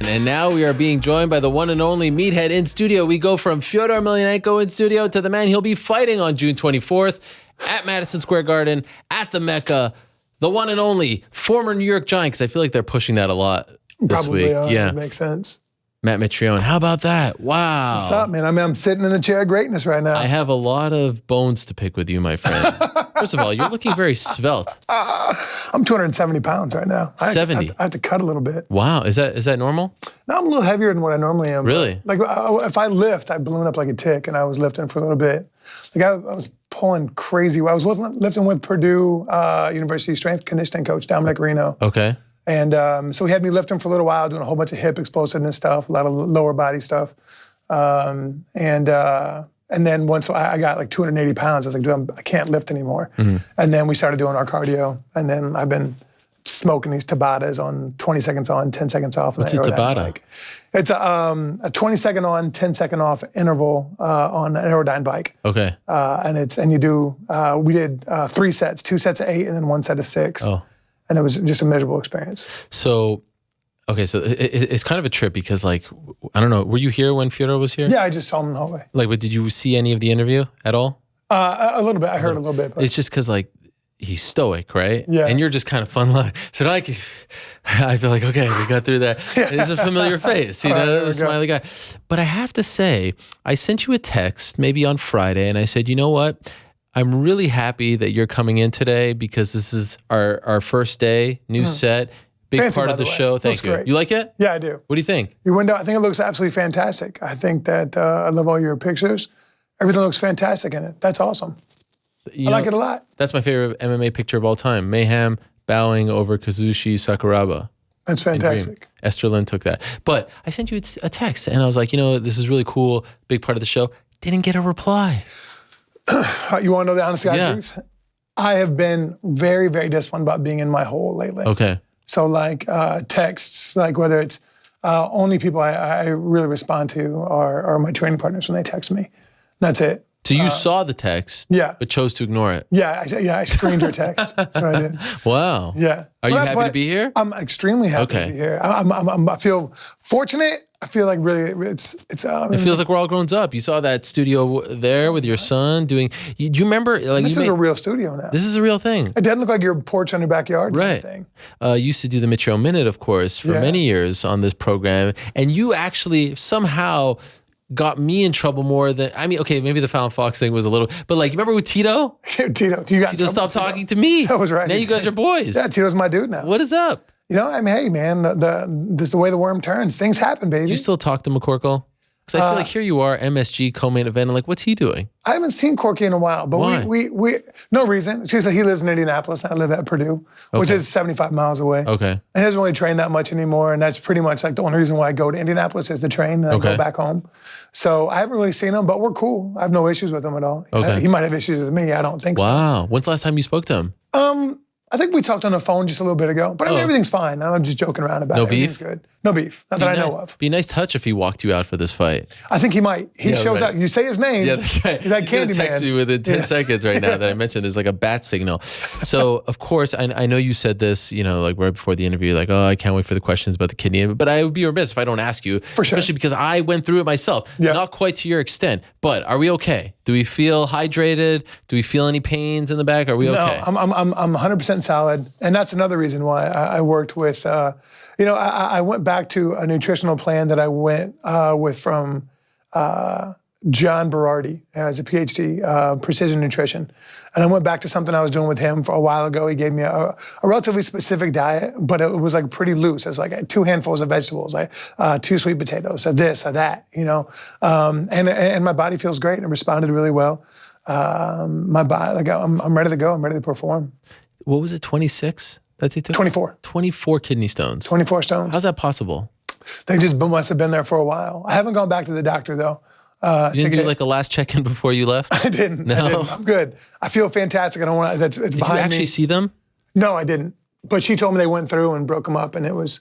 And now we are being joined by the one and only Meathead in studio. We go from Fedor Emelianenko in studio to the man he'll be fighting on June 24th at Madison Square Garden at the Mecca. The one and only former New York Giant, because I feel like they're pushing that a lot this week. Yeah, makes sense. Matt Mitrione, how about that? Wow. What's up, man? I'm sitting in the chair of greatness right now. I have a lot of bones to pick with you, my friend. First of all, you're looking very svelte. I'm 270 pounds right now. 70? I have to cut a little bit. Wow. Is that normal? No, I'm a little heavier than what I normally am. Really? Like if I lift, I balloon up like a tick, and I was lifting for a little bit. Like I was pulling crazy. I was lifting with Purdue University strength conditioning coach, Dominic Reno. Okay. And so he had me lifting for a little while, doing a whole bunch of hip explosiveness stuff, a lot of lower body stuff. And then once I got like 280 pounds, I was like, dude, I can't lift anymore. Mm-hmm. And then we started doing our cardio. And then I've been smoking these Tabatas on 20 seconds on, 10 seconds off. What's a Tabata? It's a 20 second on, 10 second off interval on an Aerodyne bike. Okay. And you do, we did 3 sets, 2 sets of 8 and then 1 set of 6. Oh. And it was just a miserable experience. So, okay, so it's kind of a trip because, like, I don't know, were you here when Fedor was here? Yeah, I just saw him in the hallway. Like, but did you see any of the interview at all? A little bit. I heard a little bit. But. It's just because, like, he's stoic, right? Yeah. And you're just kind of fun. So I feel like, okay, we got through that. Yeah. It's a familiar face, you know, a smiley guy. But I have to say, I sent you a text maybe on Friday, and I said, you know what? I'm really happy that you're coming in today because this is our first day, new set, big fancy, part of the show. Thank you. Great. You like it? Yeah, I do. What do you think? Your window, I think it looks absolutely fantastic. I think that I love all your pictures. Everything looks fantastic in it. That's awesome. I like it a lot. That's my favorite MMA picture of all time. Mayhem bowing over Kazushi Sakuraba. That's fantastic. Esther Lynn took that. But I sent you a text and I was like, you know, this is really cool, big part of the show. Didn't get a reply. You want to know the honest guy's truth? I have been very, very disciplined about being in my hole lately. Okay. So like texts, like whether it's only people I really respond to are my training partners when they text me. That's it. So you saw the text, but chose to ignore it. Yeah, I screened your text. That's what I did. Wow. Yeah. Are you happy to be here? I'm extremely happy to be here. I feel fortunate. I feel like really it feels like we're all grown up. You saw that studio there with your son doing. Do you remember? Like this is a real studio now. This is a real thing. It doesn't look like your porch on your backyard. Right. Kind of thing. Used to do the Mitrione Minute, of course, for many years on this program, and you actually somehow got me in trouble more than, I mean, okay, maybe the Fallon Fox thing was a little, but like, remember with Tito? Tito stopped talking to me. That was right. Now you guys are boys. Yeah, Tito's my dude now. What is up? You know, I mean, hey, man, this is the way the worm turns. Things happen, baby. Do you still talk to McCorkle? Because I feel like here you are, MSG co-main event, and like, what's he doing? I haven't seen Corky in a while, but Why? we no reason. It's just that he lives in Indianapolis and I live at Purdue, which is 75 miles away. Okay. And he doesn't really train that much anymore, and that's pretty much like the only reason why I go to Indianapolis is to train and I go back home. So I haven't really seen him, but we're cool. I have no issues with him at all. Okay. He might have issues with me. I don't think so. Wow. When's the last time you spoke to him? I think we talked on the phone just a little bit ago, but I mean, everything's fine. I'm just joking around about it. No beef? Everything's good. No beef. Not that I know of. Be a nice touch if he walked you out for this fight. I think he might. He shows up. You say his name. Yeah, that's right. He's like Candyman. Text you within 10 seconds right now that I mentioned. There's like a bat signal. So, of course, I know you said this, you know, like right before the interview, like, oh, I can't wait for the questions about the kidney. But I would be remiss if I don't ask you. For sure. Especially because I went through it myself. Yeah. Not quite to your extent. But are we okay? Do we feel hydrated? Do we feel any pains in the back? Are we okay? No, I'm 100% solid. And that's another reason why I worked with, I went back to a nutritional plan that I went with from John Berardi as a PhD, precision nutrition. And I went back to something I was doing with him for a while ago. He gave me a relatively specific diet, but it was like pretty loose. It was like 2 handfuls of vegetables, like 2 sweet potatoes, this or that, you know. And my body feels great and it responded really well. My body, like I'm ready to go. I'm ready to perform. What was it, 26 that they took? 24. 24 kidney stones. 24 stones. How's that possible? They just must have been there for a while. I haven't gone back to the doctor though. You didn't do like a last check-in before you left? I didn't. No? I didn't. I'm good. I feel fantastic. I don't want to, it's behind me. Did you actually see them? No, I didn't. But she told me they went through and broke them up, and it was,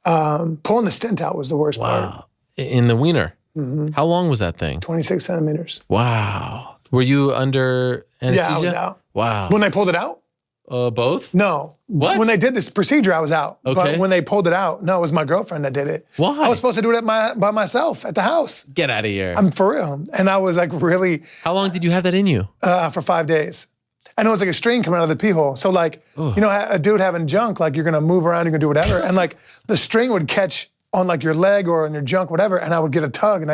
pulling the stent out was the worst part. In the wiener? Mm-hmm. How long was that thing? 26 centimeters. Wow. Were you under anesthesia? Yeah, I was out. Wow. When they pulled it out? Both? No. What? When they did this procedure, I was out. Okay. But when they pulled it out, no, it was my girlfriend that did it. Why? I was supposed to do it by myself at the house. Get out of here. I'm for real. And I was like really How long did you have that in you? for 5 days. And it was like a string coming out of the pee hole. So like, you know, a dude having junk, like you're gonna move around, you're gonna do whatever. And like the string would catch on like your leg or on your junk, whatever. And I would get a tug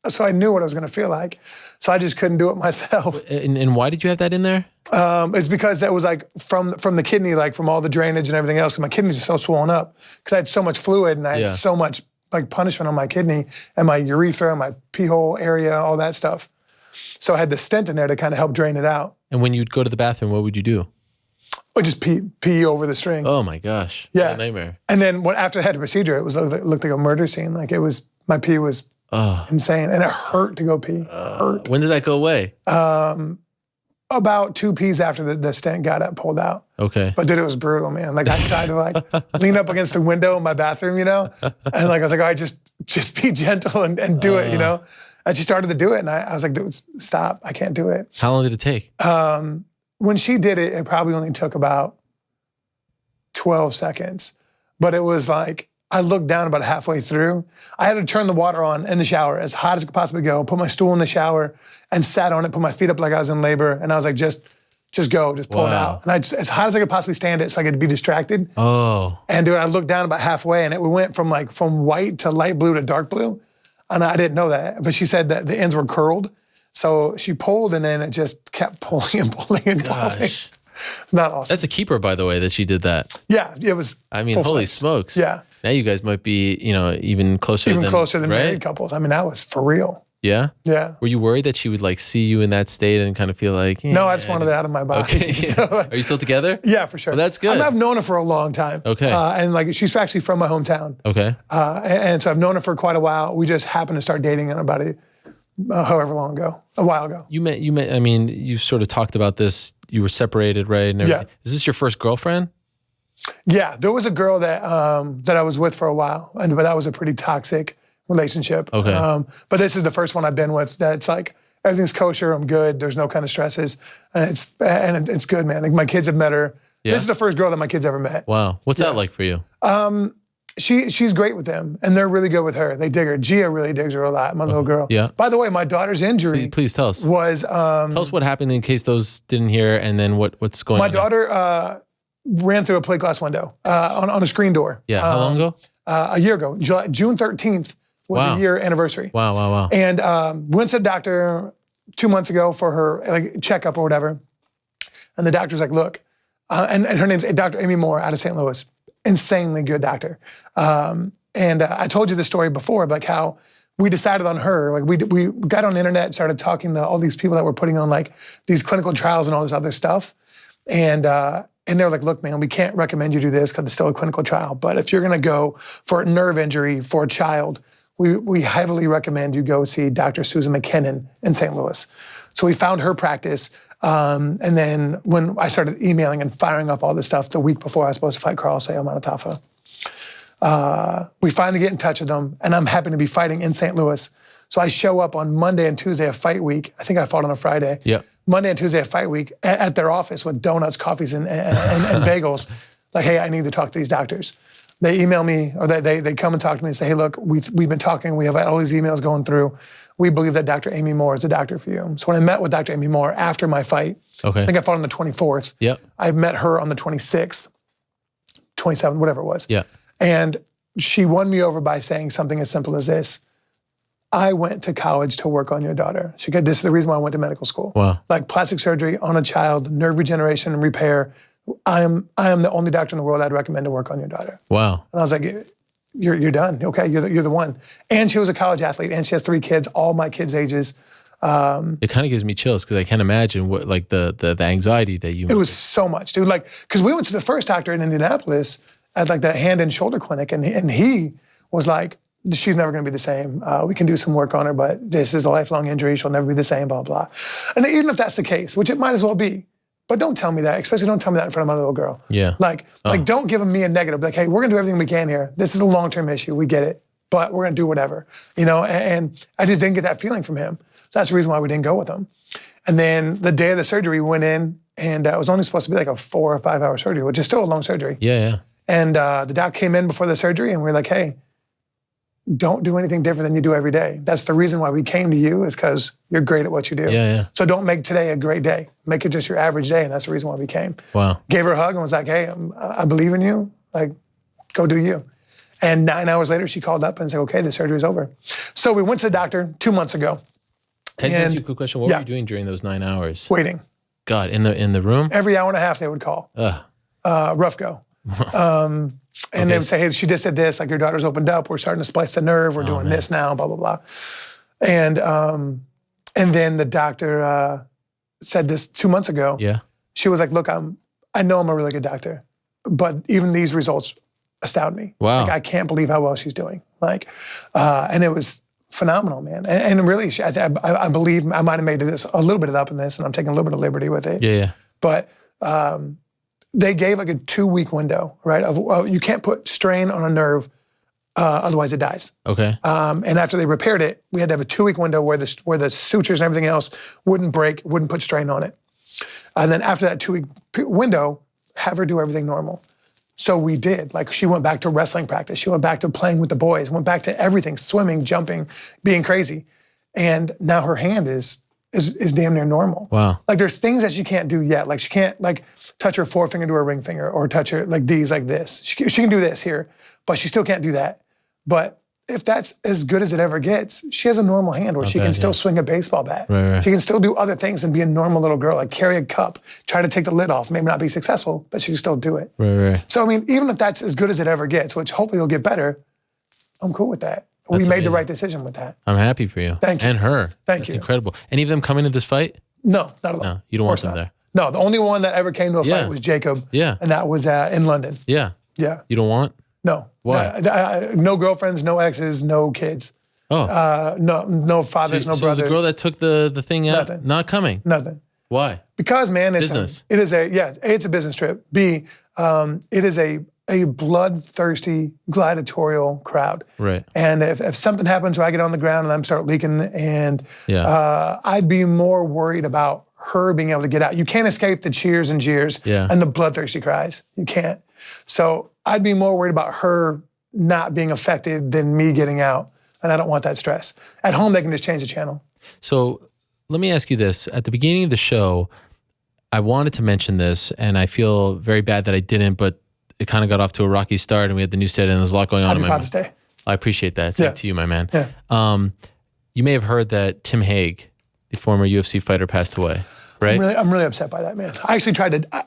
so I knew what I was gonna feel like. So I just couldn't do it myself. And why did you have that in there? It's because that was like from the kidney, like from all the drainage and everything else. Cause my kidneys are so swollen up because I had so much fluid and I had so much like punishment on my kidney and my urethra, my pee hole area, all that stuff. So I had the stent in there to kind of help drain it out. And when you'd go to the bathroom, what would you do? Or just pee over the string. Oh my gosh. Yeah. What a nightmare. And then after I had the procedure, it looked like a murder scene. Like my pee was insane. And it hurt to go pee. Hurt. When did that go away? About 2 pees after the stent got pulled out. Okay. But dude, it was brutal, man. Like I tried to like lean up against the window in my bathroom, you know? And like I was like, all right, just be gentle and do it, you know? And she started to do it and I was like, dude, stop. I can't do it. How long did it take? When she did it, it probably only took about 12 seconds. But it was like, I looked down about halfway through. I had to turn the water on in the shower as hot as it could possibly go, put my stool in the shower and sat on it, put my feet up like I was in labor. And I was like, just go, just pull it out. And as hot as I could possibly stand it so I could be distracted. Oh. And dude, I looked down about halfway and we went from white to light blue to dark blue. And I didn't know that, but she said that the ends were curled. So she pulled and then it just kept pulling and pulling and pulling. Not awesome. That's a keeper, by the way, that she did that. Yeah, it was. I mean, holy smokes. Yeah. Now you guys might be, even closer than married couples. I mean, that was for real. Yeah? Yeah. Were you worried that she would like see you in that state and kind of feel like, no, I just wanted it out of my body. Okay. So, are you still together? Yeah, for sure. Well, that's good. I've known her for a long time. Okay. And like she's actually from my hometown. Okay. And so I've known her for quite a while. We just happened to start dating about however long ago, a while ago. You met, I mean, you sort of talked about this. You were separated, right? And everything. Yeah. Is this your first girlfriend? Yeah, there was a girl that I was with for a while, but that was a pretty toxic relationship. Okay. But this is the first one I've been with that's like everything's kosher, I'm good, there's no kind of stresses, and it's good, man. Like my kids have met her. Yeah. This is the first girl that my kids ever met. Wow. What's that like for you? She's great with them, and they're really good with her. They dig her. Gia really digs her a lot, my little girl. Yeah. By the way, my daughter's injury. Please tell us. Was tell us what happened in case those didn't hear, and then what's going on. My daughter ran through a plate glass window on a screen door. Yeah. How long ago? A year ago. June 13th was a year anniversary. Wow. And went to the doctor 2 months ago for her like checkup or whatever. And the doctor's like, look, and her name's Dr. Amy Moore out of St. Louis. Insanely good doctor. And I told you the story before, like how we decided on her. Like we got on the internet and started talking to all these people that were putting on like these clinical trials and all this other stuff. And they're like, look, man, we can't recommend you do this because it's still a clinical trial. But if you're going to go for a nerve injury for a child, we heavily recommend you go see Dr. Susan McKinnon in St. Louis. So we found her practice. And then when I started emailing and firing up all this stuff the week before I was supposed to fight Carl Sayamana Tafa, we finally get in touch with them, and I'm happy to be fighting in St. Louis. So I show up on Monday and Tuesday of fight week. I think I fought on a Friday. Yeah. Monday and Tuesday of fight week at their office with donuts, coffees, and bagels. Like, hey, I need to talk to these doctors. They email me, or they come and talk to me and say, hey, look, we've been talking. We have all these emails going through. We believe that Dr. Amy Moore is a doctor for you. So when I met with Dr. Amy Moore after my fight, I think I fought on the 24th. Yeah. I met her on the 26th, 27th, whatever it was. Yeah. And she won me over by saying something as simple as this. I went to college to work on your daughter. She said, this is the reason why I went to medical school. Wow. Like plastic surgery on a child, nerve regeneration and repair. I am the only doctor in the world I'd recommend to work on your daughter. Wow. And I was like, you're done. Okay, you're the one. And she was a college athlete, and she has 3 kids, all my kids' ages. It kind of gives me chills because I can't imagine what like the anxiety that you. It was so much, dude. Like, because we went to the first doctor in Indianapolis at like the hand and shoulder clinic, and he was like, she's never going to be the same. We can do some work on her, but this is a lifelong injury. She'll never be the same, blah, blah. And even if that's the case, which it might as well be, but don't tell me that, especially don't tell me that in front of my little girl. Yeah. Like don't give me a negative. Like, hey, we're going to do everything we can here. This is a long-term issue. We get it, but we're going to do whatever, and I just didn't get that feeling from him. So that's the reason why we didn't go with him. And then the day of the surgery, we went in, and it was only supposed to be like a 4 or 5 hour surgery, which is still a long surgery. Yeah. And the doc came in before the surgery, and we were like, hey, don't do anything different than you do every day. That's the reason why we came to you, is because you're great at what you do. Yeah. So don't make today a great day. Make it just your average day, and that's the reason why we came. Wow. Gave her a hug and was like, hey, I believe in you. Like, go do you. And 9 hours later, she called up and said, okay, the surgery's over. So we went to the doctor 2 months ago. Can I just ask you a quick question? What were you doing during those 9 hours? Waiting. God, in the room? Every hour and a half they would call. Rough go. And they would say, hey, she just said this, like your daughter's opened up, we're starting to splice the nerve, we're doing this now, blah, blah, blah. And then the doctor said this 2 months ago. Yeah. She was like, look, I know I'm a really good doctor, but even these results astound me. Wow. Like, I can't believe how well she's doing. Like, and it was phenomenal, man. And really, I believe I might have made this a little bit up in this, and I'm taking a little bit of liberty with it. Yeah. But they gave like a 2-week window, right? Of you can't put strain on a nerve, otherwise it dies. Okay. And after they repaired it, we had to have a 2-week window where the sutures and everything else wouldn't break, wouldn't put strain on it. And then after that 2-week window, have her do everything normal. So we did. Like, she went back to wrestling practice. She went back to playing with the boys, went back to everything, swimming, jumping, being crazy. And now her hand is damn near normal. Wow. Like, there's things that she can't do yet. Like, she can't like touch her forefinger to her ring finger, or touch her like these, like this. She can do this here, but she still can't do that. But if that's as good as it ever gets, she has a normal hand where she can still swing a baseball bat. Right. She can still do other things and be a normal little girl, like carry a cup, try to take the lid off, maybe not be successful, but she can still do it. Right. So, I mean, even if that's as good as it ever gets, which hopefully it'll get better, I'm cool with that. We made the right decision with that. I'm happy for you. Thank you. And her. Thank That's you. incredible. Any of them coming to this fight? No, not at all. No, you don't want them there. No, the only one that ever came to a fight was Jacob. Yeah. And that was in London. Yeah. Yeah. You don't want? No. Why? No girlfriends, no exes, no kids. Oh. No fathers, no brothers. So the girl that took the thing out, Nothing. not coming? Nothing. Why? Because, man, it's business. It's a business trip. B, it is a bloodthirsty gladiatorial crowd. Right. And if something happens where I get on the ground and I'm start leaking, and I'd be more worried about her being able to get out. You can't escape the cheers and jeers and the bloodthirsty cries. You can't. So I'd be more worried about her not being affected than me getting out. And I don't want that stress. At home, they can just change the channel. So let me ask you this. At the beginning of the show, I wanted to mention this, and I feel very bad that I didn't, but it kind of got off to a rocky start, and we had the new stadium, and there's a lot going on. Happy Father's Day. I appreciate that. Same to you, my man. Yeah. You may have heard that Tim Hague, the former UFC fighter, passed away, right? I'm really upset by that, man. I actually tried to,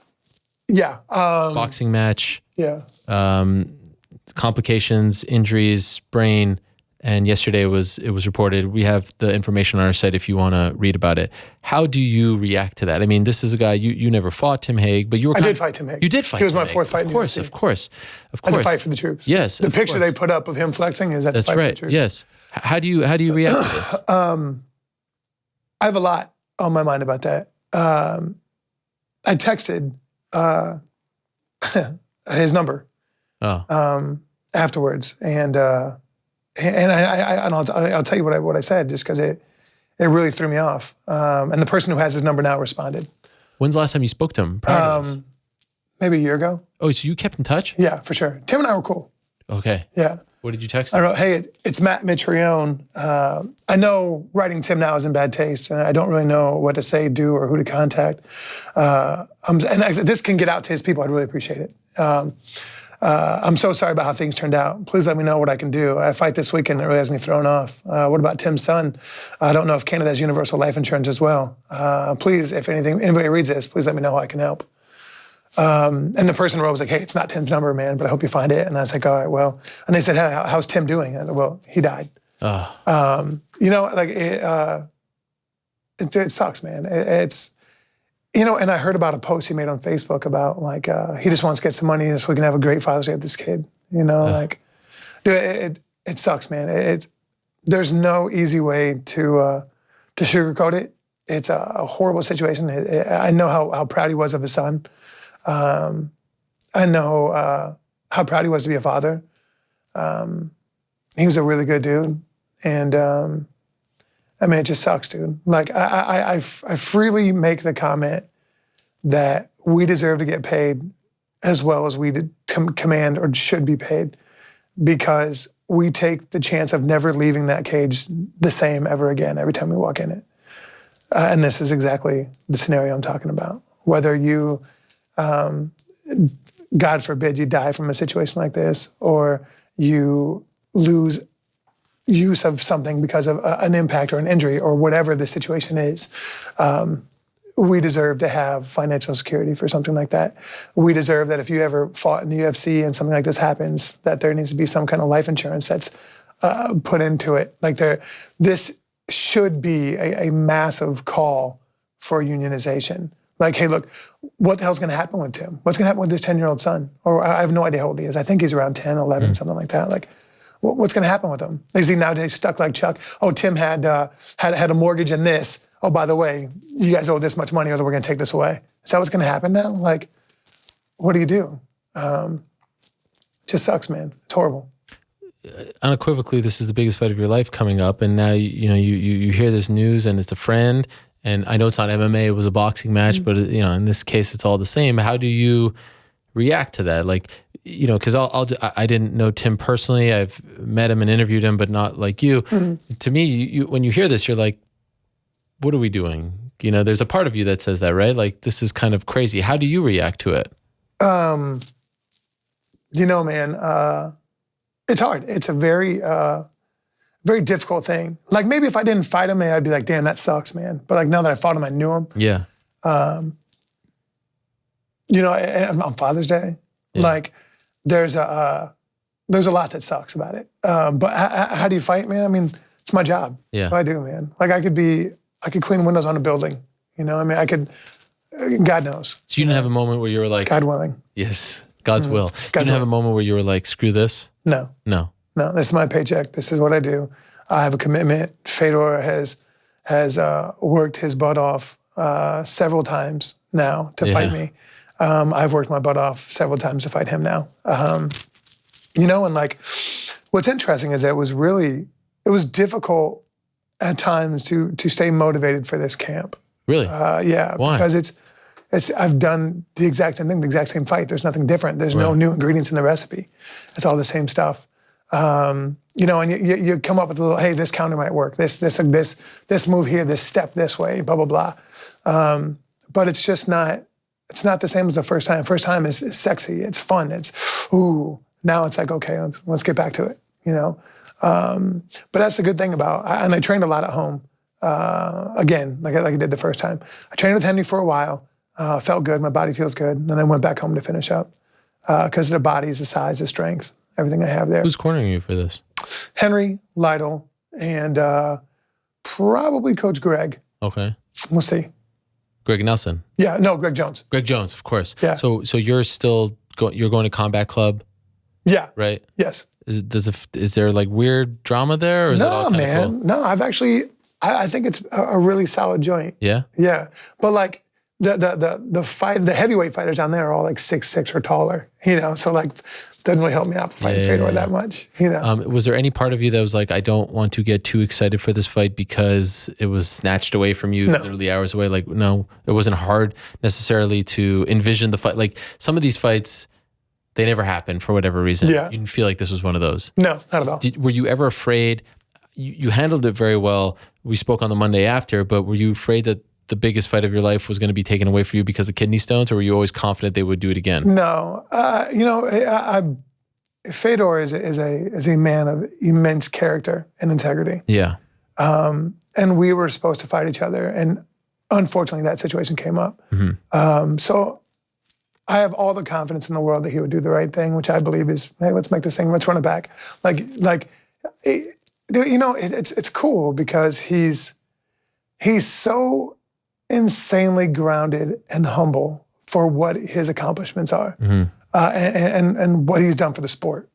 boxing match. Yeah. Complications, injuries, brain, and yesterday it was reported. We have the information on our site if you want to read about it. How do you react to that? I mean, this is a guy you never fought, Tim Hague, but you were. I did fight Tim Hague. You did fight. He was Tim my Hague. fourth fight. Of course. I had to fight for the troops. Yes. The picture they put up of him flexing is at the fight for the troops. Yes. How do you react to this? I have a lot on my mind about that. I texted his number afterwards, and I'll tell you what I said, just because it really threw me off. And the person who has his number now responded. When's the last time you spoke to him? Prior to this? Maybe a year ago. Oh, so you kept in touch? Yeah, for sure. Tim and I were cool. Okay. Yeah. What did you text him? I wrote, hey, it's Matt Mitrione. I know writing Tim now is in bad taste, and I don't really know what to say, do, or who to contact. This can get out to his people. I'd really appreciate it. I'm so sorry about how things turned out. Please let me know what I can do. I fight this weekend. It really has me thrown off. What about Tim's son? I don't know if Canada has universal life insurance as well. Please, if anybody reads this, please let me know how I can help. And the person wrote was like, hey, it's not Tim's number, man, but I hope you find it. And I was like, all right, well. And they said, hey, how's Tim doing? I said, well, he died. It sucks, man. It's, and I heard about a post he made on Facebook about like, he just wants to get some money so we can have a great Father's Day with this kid. Like, dude, it sucks, man. There's no easy way to sugarcoat it. It's a horrible situation. I know how proud he was of his son. I know how proud he was to be a father. He was a really good dude. And I mean, it just sucks, dude. Like, I freely make the comment that we deserve to get paid as well as we command or should be paid, because we take the chance of never leaving that cage the same ever again every time we walk in it. And this is exactly the scenario I'm talking about. Whether you, God forbid, you die from a situation like this, or you lose use of something because of an impact or an injury or whatever the situation is, we deserve to have financial security for something like that. We deserve that if you ever fought in the UFC and something like this happens, that there needs to be some kind of life insurance that's put into it. Like this should be a massive call for unionization. Like, hey, look, what the hell's going to happen with Tim? What's going to happen with this 10-year-old son? Or I have no idea how old he is. I think he's around 10, 11, something like that. Like, what's going to happen with him? Is he nowadays stuck like Chuck? Oh, Tim had a mortgage in this. Oh, by the way, you guys owe this much money or we're going to take this away. Is that what's going to happen now? Like, what do you do? Just sucks, man. It's horrible. Unequivocally, this is the biggest fight of your life coming up, and now you hear this news, and it's a friend. And I know it's not MMA; it was a boxing match, but in this case, it's all the same. How do you react to that? Like, because I didn't know Tim personally. I've met him and interviewed him, but not like you. Mm-hmm. To me, you when you hear this, you're like, what are we doing? There's a part of you that says that, right? Like, this is kind of crazy. How do you react to it? Man, it's hard. It's a very, very difficult thing. Like, maybe if I didn't fight him, I'd be like, damn, that sucks, man. But like, now that I fought him, I knew him. Yeah. On Father's Day, like, there's a lot that sucks about it. But how do you fight, man? I mean, it's my job. Yeah. That's what I do, man. Like, I could clean windows on a building. I could, God knows. So you didn't have a moment where you were like, God willing. Yes, God's will. You didn't have a moment where you were like, screw this? No, this is my paycheck. This is what I do. I have a commitment. Fedor has worked his butt off several times now to fight me. I've worked my butt off several times to fight him now. And like, what's interesting is that it was difficult at times to stay motivated for this camp. Really? Yeah. Why? Because I've done the exact same thing, the exact same fight. There's nothing different. There's no new ingredients in the recipe. It's all the same stuff. And you come up with a little, hey, this counter might work. This move here, this step this way, blah, blah, blah. But it's just not, it's not the same as the first time. First time is sexy. It's fun. It's, ooh. Now it's like, okay, let's get back to it, But that's the good thing about, and I trained a lot at home. Again, like I did the first time. I trained with Henry for a while. Felt good. My body feels good. And then I went back home to finish up because the body is the size, the strength, everything I have there. Who's cornering you for this? Henry, Lytle, and probably Coach Greg. Okay. We'll see. Greg Nelson. Yeah, no, Greg Jones. Greg Jones, of course. Yeah. So you're still you're going to Combat Club? Yeah. Right? Yes. Is there like weird drama there? Or is it all kind of cool? No, I've actually, I think it's a really solid joint. Yeah? Yeah. But like the heavyweight fighters down there are all like 6'6" or taller, so like doesn't really help me out for fighting Fedor that much, Was there any part of you that was like, I don't want to get too excited for this fight because it was snatched away from you literally hours away? Like, no, it wasn't hard necessarily to envision the fight. Like some of these fights, they never happened for whatever reason. Yeah. You didn't feel like this was one of those. No, not at all. Were you ever afraid? You handled it very well. We spoke on the Monday after, but were you afraid that the biggest fight of your life was going to be taken away from you because of kidney stones, or were you always confident they would do it again? No. Fedor is a man of immense character and integrity. Yeah. And we were supposed to fight each other, and unfortunately that situation came up. Mm-hmm. So I have all the confidence in the world that he would do the right thing, which I believe is, hey, let's make this thing, let's run it back. It's cool because he's so insanely grounded and humble for what his accomplishments are, and what he's done for the sport,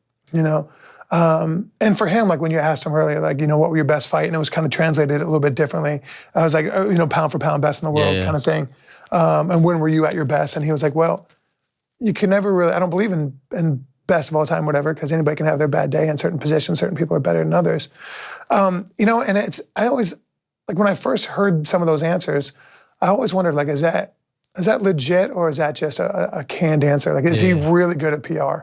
And for him, like when you asked him earlier, like, what were your best fight? And it was kind of translated a little bit differently. I was like, pound for pound best in the world kind of thing. And when were you at your best? And he was like, well, you can never really, I don't believe in best of all time, whatever, because anybody can have their bad day in certain positions. Certain people are better than others. And like when I first heard some of those answers, I always wondered, like, is that legit or is that just a canned answer? Like, is he really good at PR?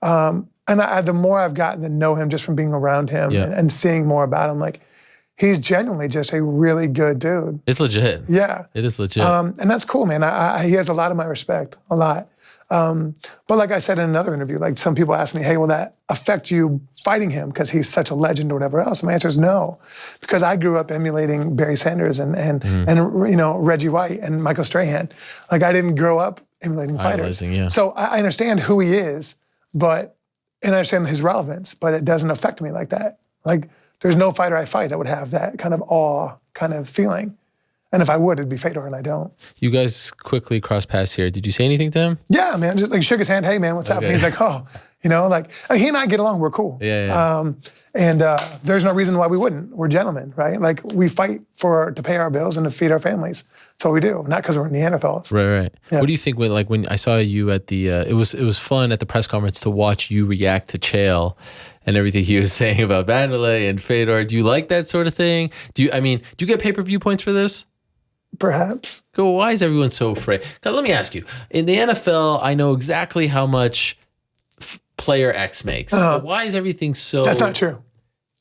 And the more I've gotten to know him just from being around him and seeing more about him, like, he's genuinely just a really good dude. It's legit. Yeah. It is legit. And that's cool, man. He has a lot of my respect, a lot. But like I said in another interview, like some people ask me, hey, will that affect you fighting him because he's such a legend or whatever else? And my answer is no, because I grew up emulating Barry Sanders and Reggie White and Michael Strahan. Like I didn't grow up emulating fighters. So I understand who he is, and I understand his relevance, but it doesn't affect me like that. Like there's no fighter I fight that would have that kind of awe kind of feeling. And if I would, it'd be Fedor, and I don't. You guys quickly cross paths here. Did you say anything to him? Yeah, man. Just like shook his hand. Hey, man, what's up? And he's like, oh, like he and I get along. We're cool. Yeah. And there's no reason why we wouldn't. We're gentlemen, right? Like we fight to pay our bills and to feed our families. That's what we do. Not because we're Neanderthals. Right. Yeah. What do you think when I saw you at the? It was fun at the press conference to watch you react to Chael and everything he was saying about Vanderlei and Fedor. Do you like that sort of thing? Do you get pay-per-view points for this? Perhaps. Go. Why is everyone so afraid? Now, let me ask you. In the NFL, I know exactly how much player X makes. But why is everything so? That's not true.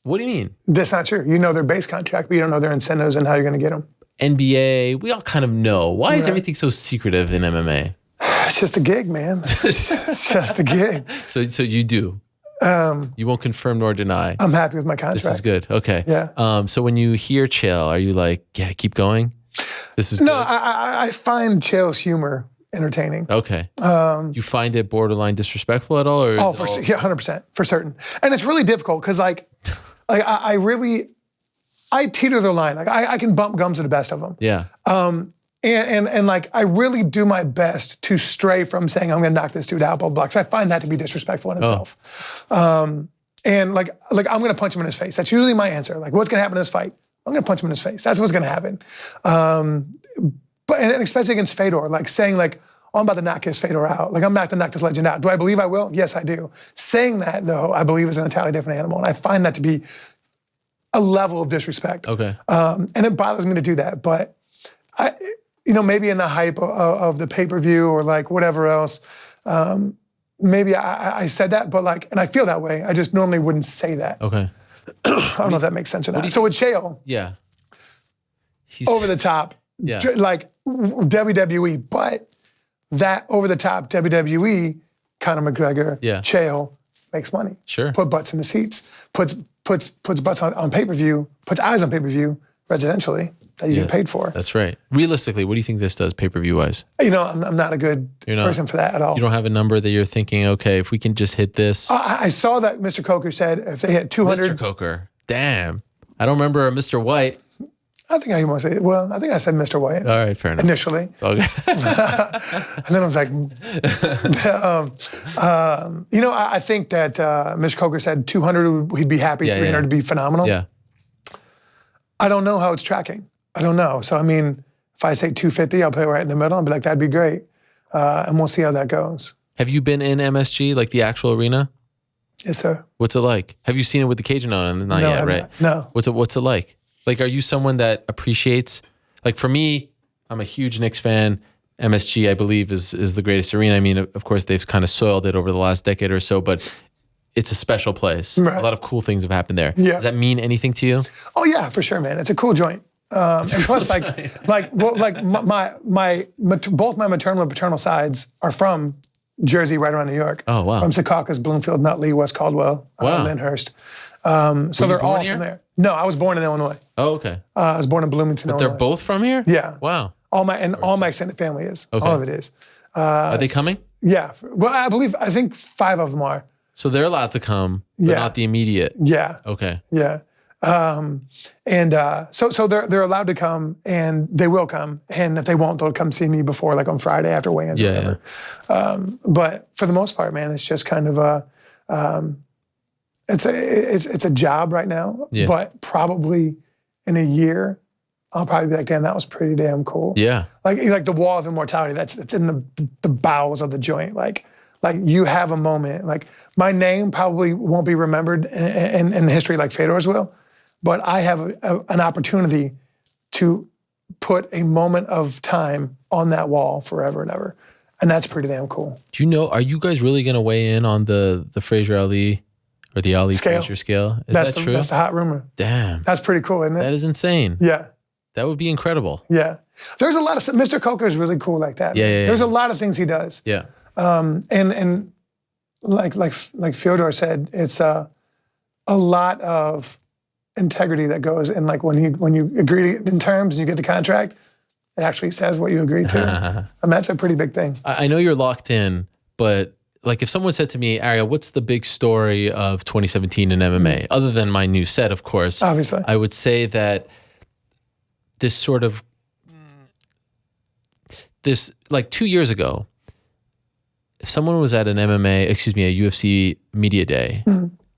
What do you mean? That's not true. You know their base contract, but you don't know their incentives and how you're going to get them. NBA, we all kind of know. Why is everything so secretive in MMA? It's just a gig, man. It's just a gig. So you do. You won't confirm nor deny. I'm happy with my contract. This is good. Okay. Yeah. So when you hear Chael, are you like, yeah, keep going? This is no. Good? I find Chael's humor entertaining. Okay. You find it borderline disrespectful at all, or? 100% for certain. And it's really difficult because I teeter the line. Like I can bump gums with the best of them. Yeah. And like I really do my best to stray from saying I'm going to knock this dude out, blah, blah, 'cause I find that to be disrespectful in itself. And like I'm going to punch him in his face. That's usually my answer. Like what's going to happen in this fight? I'm going to punch him in his face. That's what's going to happen. But especially against Fedor, like saying like, oh, I'm about to knock his Fedor out. Like I'm about to knock this legend out. Do I believe I will? Yes, I do. Saying that though, I believe is an entirely different animal. And I find that to be a level of disrespect. Okay. And it bothers me to do that. But maybe in the hype of the pay-per-view or like whatever else, maybe I said that, but like, and I feel that way. I just normally wouldn't say that. Okay. I don't know if that makes sense or not. So with Chael, he's over the top, like WWE, but that over the top WWE, Conor McGregor, Chael makes money. Sure. Put butts in the seats, puts butts on pay-per-view, puts eyes on pay-per-view residentially that you get paid for. That's right. Realistically, what do you think this does pay-per-view wise? I'm not a good person for that at all. You don't have a number that you're thinking, okay, if we can just hit this. I saw that Mr. Coker said if they hit 200. Mr. Coker. Damn. I don't remember a Mr. White. I think I said Mr. White. All right, fair enough. Initially. Okay. And then I was like, I think that Mr. Coker said 200, he'd be happy, 300 would be phenomenal. Yeah. I don't know how it's tracking. I don't know. So, I mean, if I say 250, I'll play right in the middle and be like, that'd be great. And we'll see how that goes. Have you been in MSG, like the actual arena? Yes, sir. What's it like? Have you seen it with the cage on? Not yet, right? No. What's it like? Like, are you someone that appreciates, like for me, I'm a huge Knicks fan. MSG, I believe, is the greatest arena. I mean, of course, they've kind of soiled it over the last decade or so, but it's a special place. Right. A lot of cool things have happened there. Yeah. Does that mean anything to you? Oh yeah, for sure, man. It's a cool joint. And plus, both my maternal and paternal sides are from Jersey, right around New York. Oh wow. From Secaucus, Bloomfield, Nutley, West Caldwell, Lyndhurst. So they're all from there. No, I was born in Illinois. Oh, okay. I was born in Bloomington, Illinois. But they're both from here? Yeah. Wow. All my extended family is. Okay. All of it is. Are they coming? Yeah. Well, I think 5 of them are. So they're allowed to come, but not the immediate. Yeah. Okay. Yeah. So they're allowed to come, and they will come. And if they won't, they'll come see me before, like on Friday after weigh-ins or whatever. But for the most part, man, it's just kind of it's a job right now. Yeah. But probably in a year, I'll probably be like, damn, that was pretty damn cool. Yeah. Like the wall of immortality. That's in the bowels of the joint. Like you have a moment. Like my name probably won't be remembered in history like Fedor's will, but I have an opportunity to put a moment of time on that wall forever and ever. And that's pretty damn cool. Do you know, are you guys really going to weigh in on the Frazier Ali or the Ali Frazier scale? Is that true? That's the hot rumor. Damn. That's pretty cool, isn't it? That is insane. Yeah. That would be incredible. Yeah. There's a lot of, Mr. Coker is really cool like that. Yeah. There's a lot of things he does. Yeah. And like Fedor said, it's a lot of integrity that goes in. Like when you agree in terms and you get the contract, it actually says what you agreed to. And that's a pretty big thing. I know you're locked in, but like if someone said to me, Ariel, what's the big story of 2017 in MMA? Other than my new set, of course. Obviously. I would say that this sort of, like 2 years ago, if someone was at a UFC media day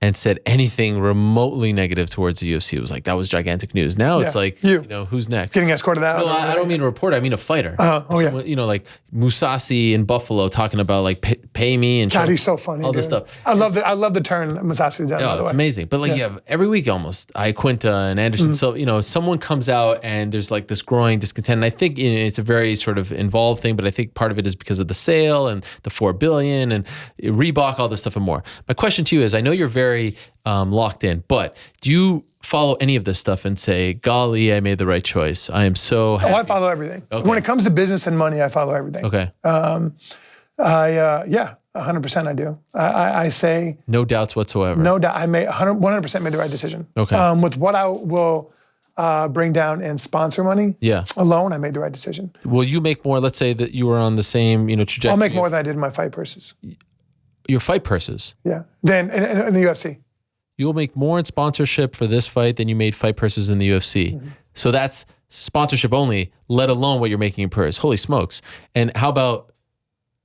and said anything remotely negative towards the UFC, it was like, that was gigantic news. Now it's like, you know, who's next? Getting escorted out. No, I don't mean a reporter. I mean a fighter. Yeah. You know, like Musasi in Buffalo talking about like pay me and God, he's so funny. all this stuff. I love the turn Musasi done. Oh, it's amazing. But like, every week almost, Quinta and Anderson. So, you know, someone comes out and there's like this growing discontent. And I think it's a very sort of involved thing, but I think part of it is because of the sale and the $4 billion and Reebok, all this stuff and more. My question to you is, I know you're very locked in, but do you follow any of this stuff and say, golly, I made the right choice? I am so happy. Oh, I follow everything. Okay. When it comes to business and money, I follow everything. Okay. Yeah, 100% I do. I say. No doubts whatsoever. No doubt. I 100% made the right decision. Okay. With what I will bring down in sponsor money alone, I made the right decision. Will you make more? Let's say that you were on the same, trajectory. I'll make more than I did in my fight purses. Your fight purses? Yeah. Then in the UFC. You'll make more in sponsorship for this fight than you made fight purses in the UFC. Mm-hmm. So that's sponsorship only, let alone what you're making in purse. Holy smokes. And how about,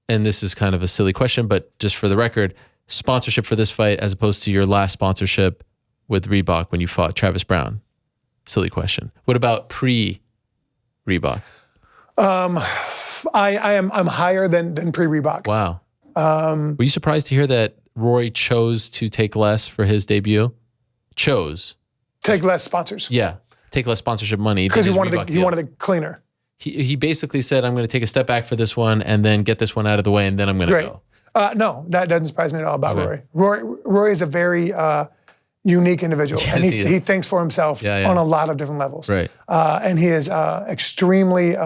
and this is kind of a silly question, but just for the record, sponsorship for this fight as opposed to your last sponsorship with Reebok when you fought Travis Brown? Silly question. What about pre-Reebok? I'm higher than pre-Reebok. Wow. Were you surprised to hear that Roy chose to take less for his debut? Take less sponsors. Yeah, take less sponsorship money. Because he wanted it cleaner. He basically said, I'm going to take a step back for this one and then get this one out of the way and then I'm going to go. No, that doesn't surprise me at all about Roy. Roy is a very unique individual. Yes, and he thinks for himself on a lot of different levels. Right. And he is extremely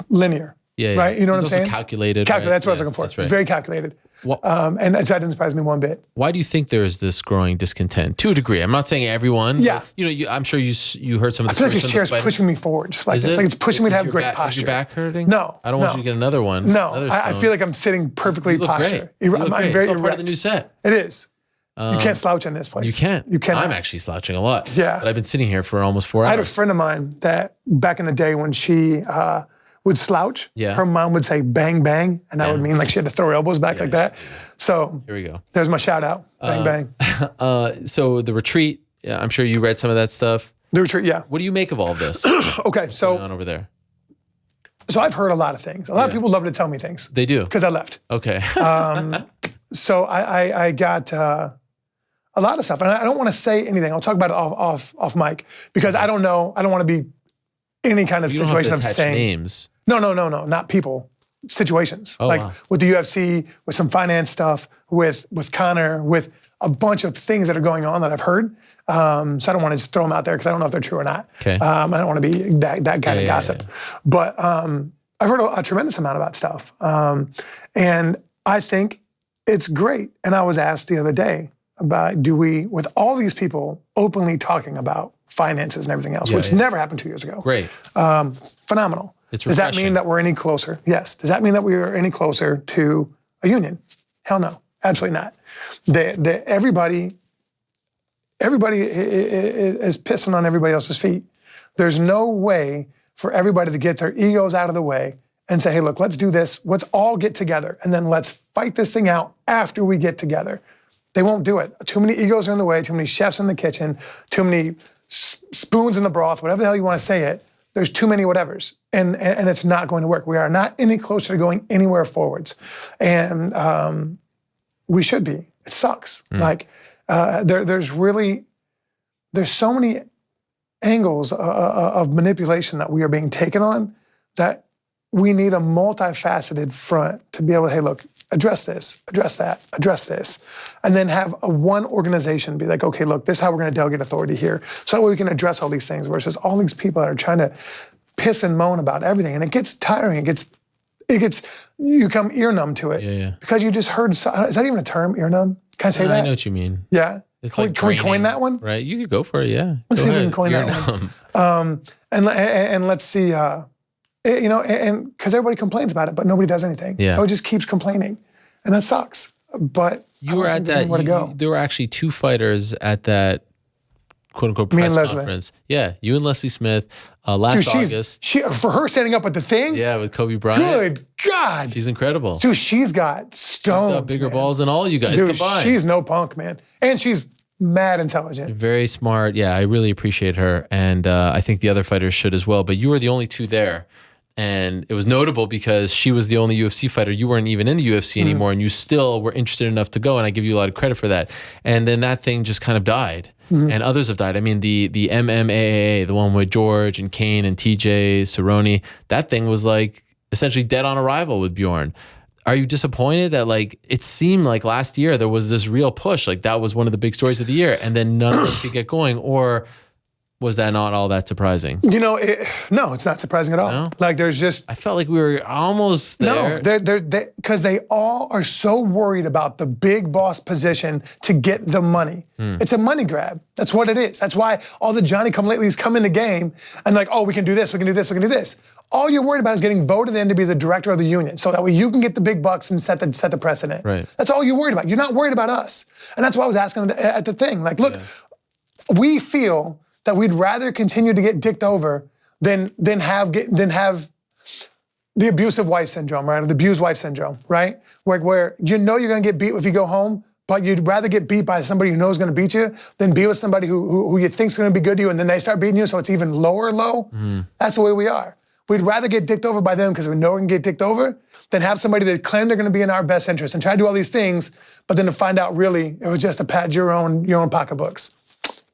linear. Yeah. Right. You know what I'm saying? Calculated. That's what I was looking for. Right. It's very calculated. And that didn't surprise me one bit. Why do you think there is this growing discontent? To a degree. I'm not saying everyone. Yeah. But, I'm sure you heard some of the I feel like this chair is pushing me forward. It's pushing me to have great posture. Is your back hurting? No. I don't want you to get another one. No. I feel like I'm sitting perfectly postured. You look great. I'm very it's all part erect. of the new set. It is. You can't slouch in this place. You can't. You cannot. I'm actually slouching a lot. Yeah. But I've been sitting here for almost 4 hours. I had a friend of mine that back in the day when she would slouch, her mom would say bang, bang. And that would mean like she had to throw her elbows back like that. So here we go. There's my shout out. Bang, bang. So the retreat, I'm sure you read some of that stuff. The retreat, yeah. What do you make of all of this? Okay, so. Going on over there? So I've heard a lot of things. A lot of people love to tell me things. They do? Because I left. Okay. So I got a lot of stuff. And I don't want to say anything. I'll talk about it off mic. Because I don't know. I don't want to be any kind of situation of saying. Names. No, not people. Situations. With the UFC, with some finance stuff, with Conor, with a bunch of things that are going on that I've heard. So I don't want to just throw them out there because I don't know if they're true or not. Okay. I don't want to be that kind of gossip. Yeah. But I've heard a tremendous amount about stuff. And I think it's great. And I was asked the other day about with all these people openly talking about finances and everything else, which never happened 2 years ago. Great. Phenomenal. Does that mean that we're any closer? Yes. Does that mean that we are any closer to a union? Hell no. Absolutely not. Everybody is pissing on everybody else's feet. There's no way for everybody to get their egos out of the way and say, hey, look, let's do this. Let's all get together. And then let's fight this thing out after we get together. They won't do it. Too many egos are in the way, too many chefs in the kitchen, too many spoons in the broth, whatever the hell you want to say it. There's too many whatevers, and it's not going to work. We are not any closer to going anywhere forwards, and we should be. It sucks. Like there's really there's so many angles of manipulation that we are being taken on that we need a multifaceted front to be able to, hey, look, address this, address that, address this, and then have one organization be like, okay, look, this is how we're going to delegate authority here. So that way we can address all these things versus all these people that are trying to piss and moan about everything. And it gets tiring. You become ear numb to it. Yeah. Because you just heard, is that even a term, ear numb? Can I say that? I know what you mean. Yeah. It's can we coin that one? Right. You could go for it. Yeah. Let's see if we can coin that one. And let's see, and because everybody complains about it, but nobody does anything. Yeah. So it just keeps complaining. And that sucks. But you were at that, there were actually two fighters at that quote unquote press conference. Yeah. You and Leslie Smith last August. For her standing up at the thing. Yeah. With Kobe Bryant. Good God. She's incredible. Dude, she's got stones. She's got bigger balls than all you guys combined. She's no punk, man. And she's mad intelligent. Very smart. Yeah. I really appreciate her. And I think the other fighters should as well. But you were the only two there. And it was notable because she was the only UFC fighter. You weren't even in the UFC anymore, and you still were interested enough to go, and I give you a lot of credit for that. And then that thing just kind of died, and others have died. I mean, the MMA, the one with George and Kane and TJ, Cerrone, that thing was like essentially dead on arrival with Bjorn. Are you disappointed that like it seemed like last year there was this real push, like that was one of the big stories of the year, and then none of it could get going, or was that not all that surprising? No, it's not surprising at all. No? Like there's just... I felt like we were almost there. No, because they all are so worried about the big boss position to get the money. It's a money grab. That's what it is. That's why all the Johnny-come-latelys come in the game and like, oh, we can do this, we can do this, we can do this. All you're worried about is getting voted in to be the director of the union, so that way you can get the big bucks and set the precedent. Right. That's all you're worried about. You're not worried about us. And that's why I was asking at the thing. Like, look, we feel that we'd rather continue to get dicked over than have the abusive wife syndrome, right? Or the abused wife syndrome, right? Where you know you're gonna get beat if you go home, but you'd rather get beat by somebody you know is gonna beat you than be with somebody who you think's gonna be good to you, and then they start beating you, so it's even lower low. That's the way we are. We'd rather get dicked over by them because we know we're gonna get dicked over than have somebody that claim they're gonna be in our best interest and try to do all these things, but then to find out really it was just to pad your own pocketbooks.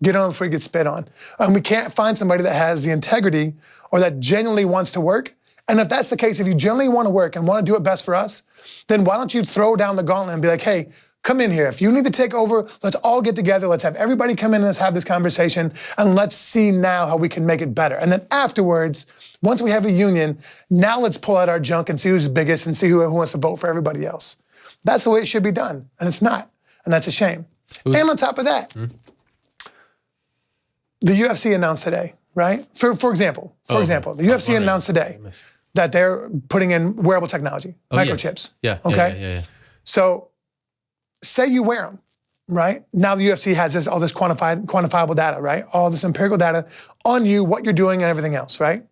Get on before you get spit on. And we can't find somebody that has the integrity or that genuinely wants to work. And if that's the case, if you genuinely want to work and want to do it best for us, then why don't you throw down the gauntlet and be like, hey, come in here. If you need to take over, let's all get together. Let's have everybody come in and let's have this conversation. And let's see now how we can make it better. And then afterwards, once we have a union, now let's pull out our junk and see who's biggest and see who wants to vote for everybody else. That's the way it should be done. And it's not. And that's a shame. And on top of that, the UFC announced today, right? For example, the UFC announced today that they're putting in wearable technology, microchips. Yeah. Okay. Yeah. So, say you wear them, right? Now the UFC has all this quantifiable data, right? All this empirical data on you, what you're doing, and everything else, right?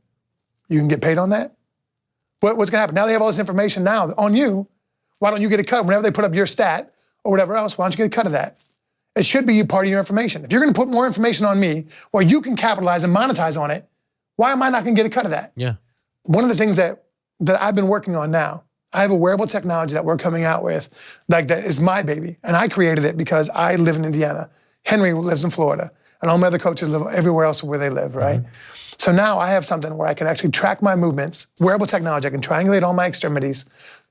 You can get paid on that. What's gonna happen? Now they have all this information now on you. Why don't you get a cut whenever they put up your stat or whatever else? Why don't you get a cut of that? It should be part of your information. If you're gonna put more information on me where you can capitalize and monetize on it, why am I not gonna get a cut of that? Yeah. One of the things that I've been working on now, I have a wearable technology that we're coming out with, like that is my baby. And I created it because I live in Indiana. Henry lives in Florida. And all my other coaches live everywhere else where they live, right? So now I have something where I can actually track my movements, wearable technology. I can triangulate all my extremities,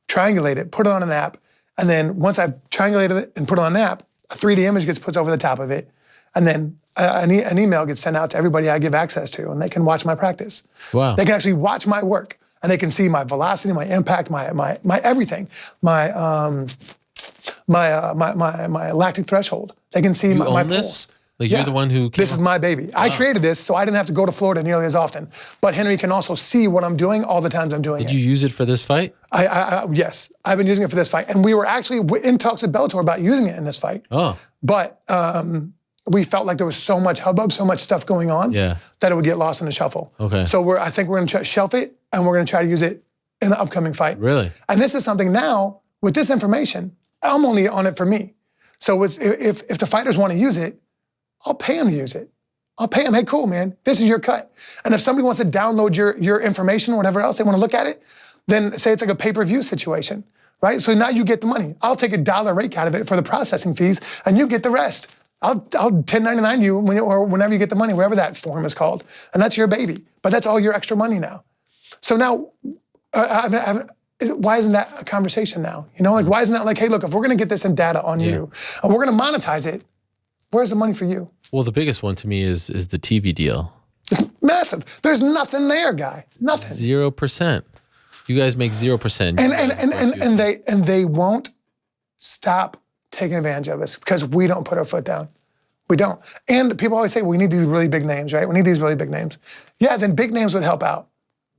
triangulate it, put it on an app. And then once I've triangulated it and put it on an app, a 3D image gets put over the top of it. And then an email gets sent out to everybody I give access to, and they can watch my practice. Wow. They can actually watch my work, and they can see my velocity, my impact, my everything, my lactic threshold. They can see my pulse. Like you're the one who came This is my baby. Wow. I created this so I didn't have to go to Florida nearly as often. But Henry can also see what I'm doing all the times I'm doing it. Did you use it for this fight? Yes, I've been using it for this fight. And we were actually in talks with Bellator about using it in this fight. Oh. But we felt like there was so much hubbub, so much stuff going on that it would get lost in the shuffle. Okay. So I think we're gonna shelf it and we're gonna try to use it in an upcoming fight. Really? And this is something now, with this information, I'm only on it for me. So if the fighters wanna use it, I'll pay them to use it. I'll pay them, hey, cool, man, this is your cut. And if somebody wants to download your information or whatever else, they wanna look at it, then say it's like a pay-per-view situation, right? So now you get the money. I'll take $1 rate out of it for the processing fees, and you get the rest. I'll 1099 you or whenever you get the money, whatever that form is called. And that's your baby. But that's all your extra money now. So now, why isn't that a conversation now? You know, like, why isn't that like, hey, look, if we're going to get this in data on you and we're going to monetize it, where's the money for you? Well, the biggest one to me is the TV deal. It's massive. There's nothing there, guy. Nothing. 0%. You guys make 0%. And they won't stop taking advantage of us because we don't put our foot down. We don't. And people always say, well, we need these really big names, right? We need these really big names. Yeah, then big names would help out.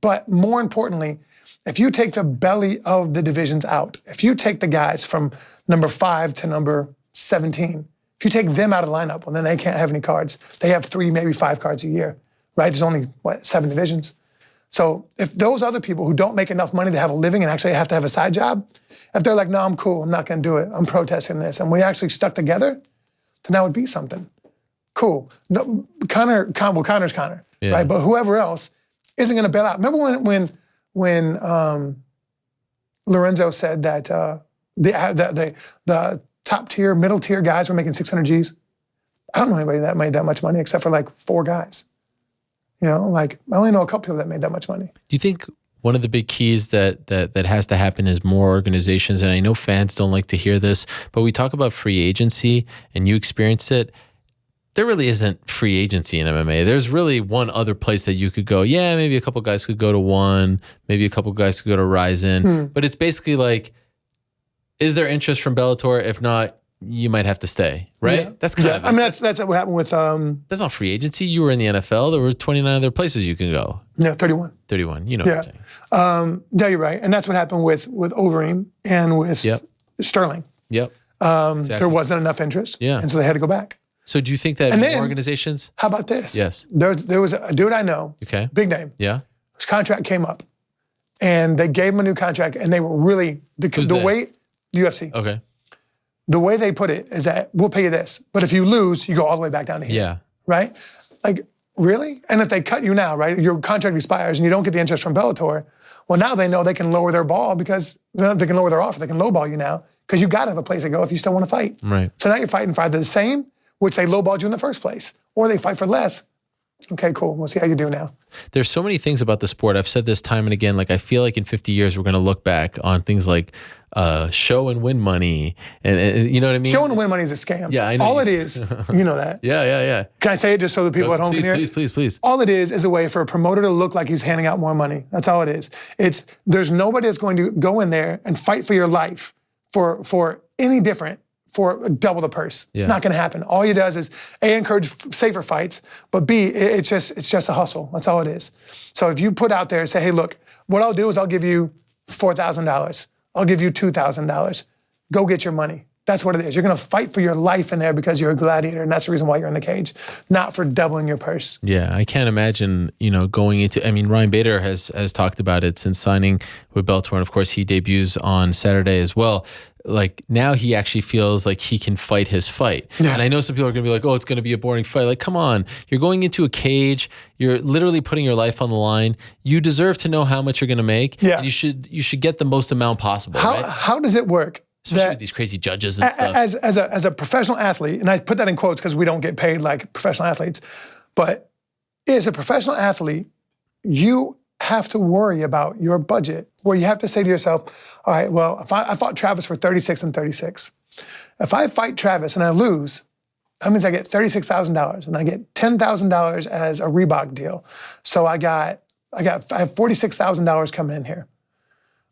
But more importantly, if you take the belly of the divisions out, if you take the guys from number 5 to number 17, if you take them out of the lineup, well, then they can't have any cards. They have 3, maybe 5 cards a year, right? There's only, 7 divisions. So if those other people who don't make enough money to have a living and actually have to have a side job, if they're like, no, I'm cool, I'm not gonna do it, I'm protesting this, and we actually stuck together, then that would be something. Cool. No, Connor's Connor, right? But whoever else isn't gonna bail out. Remember when Lorenzo said that the top tier, middle tier guys were making 600 G's? I don't know anybody that made that much money except for like 4 guys. You know, like I only know a couple people that made that much money. Do you think one of the big keys that has to happen is more organizations? And I know fans don't like to hear this, but we talk about free agency and you experienced it. There really isn't free agency in MMA. There's really one other place that you could go. Yeah, maybe a couple guys could go to One, maybe a couple guys could go to Ryzen. But it's basically like, is there interest from Bellator? If not, you might have to stay, right? Yeah. That's kind of it. I mean, that's what happened with... That's not free agency. You were in the NFL. There were 29 other places you can go. Yeah, 31. 31, you know what I'm saying. Yeah, you're right. And that's what happened with Overeem and with Sterling. Yep. Exactly. There wasn't enough interest. Yeah. And so they had to go back. So do you think that more organizations... How about this? Yes. There was a dude I know, big name. Yeah. His contract came up. And they gave him a new contract, and they were really... The UFC. Okay. The way they put it is that we'll pay you this, but if you lose, you go all the way back down to here. Yeah. Right? Like, really? And if they cut you now, right, your contract expires and you don't get the interest from Bellator, well, now they know they can lower their ball because they can lower their offer. They can lowball you now because you got to have a place to go if you still want to fight. Right. So now you're fighting for either the same, which they lowballed you in the first place, or they fight for less. Okay, cool. We'll see how you do now. There's so many things about the sport. I've said this time and again. Like, I feel like in 50 years, we're going to look back on things like show and win money. And you know what I mean? Show and win money is a scam. Yeah, I know. All it is, you know that. Yeah. Can I say it just so the people at home can hear it? Please. All it is a way for a promoter to look like he's handing out more money. That's all it is. There's nobody that's going to go in there and fight for your life for any different, for double the purse. It's not going to happen. All he does is A, encourage safer fights, but B, it's just a hustle. That's all it is. So if you put out there and say, hey, look, what I'll do is I'll give you $4,000. I'll give you $2,000. Go get your money. That's what it is. You're going to fight for your life in there because you're a gladiator, and that's the reason why you're in the cage, not for doubling your purse. Yeah, I can't imagine, going into, I mean, Ryan Bader has talked about it since signing with Bellator, and of course he debuts on Saturday as well. Like, now he actually feels like he can fight his fight. Yeah. And I know some people are going to be like, oh, it's going to be a boring fight. Like, come on, you're going into a cage. You're literally putting your life on the line. You deserve to know how much you're going to make. Yeah. And you should get the most amount possible, right? How does it work? Especially with these crazy judges and stuff. As a professional athlete, and I put that in quotes because we don't get paid like professional athletes, but as a professional athlete, you have to worry about your budget, where you have to say to yourself, all right, well, if I fought Travis for 36 and 36. If I fight Travis and I lose, that means I get $36,000 and I get $10,000 as a Reebok deal. So I have $46,000 coming in here.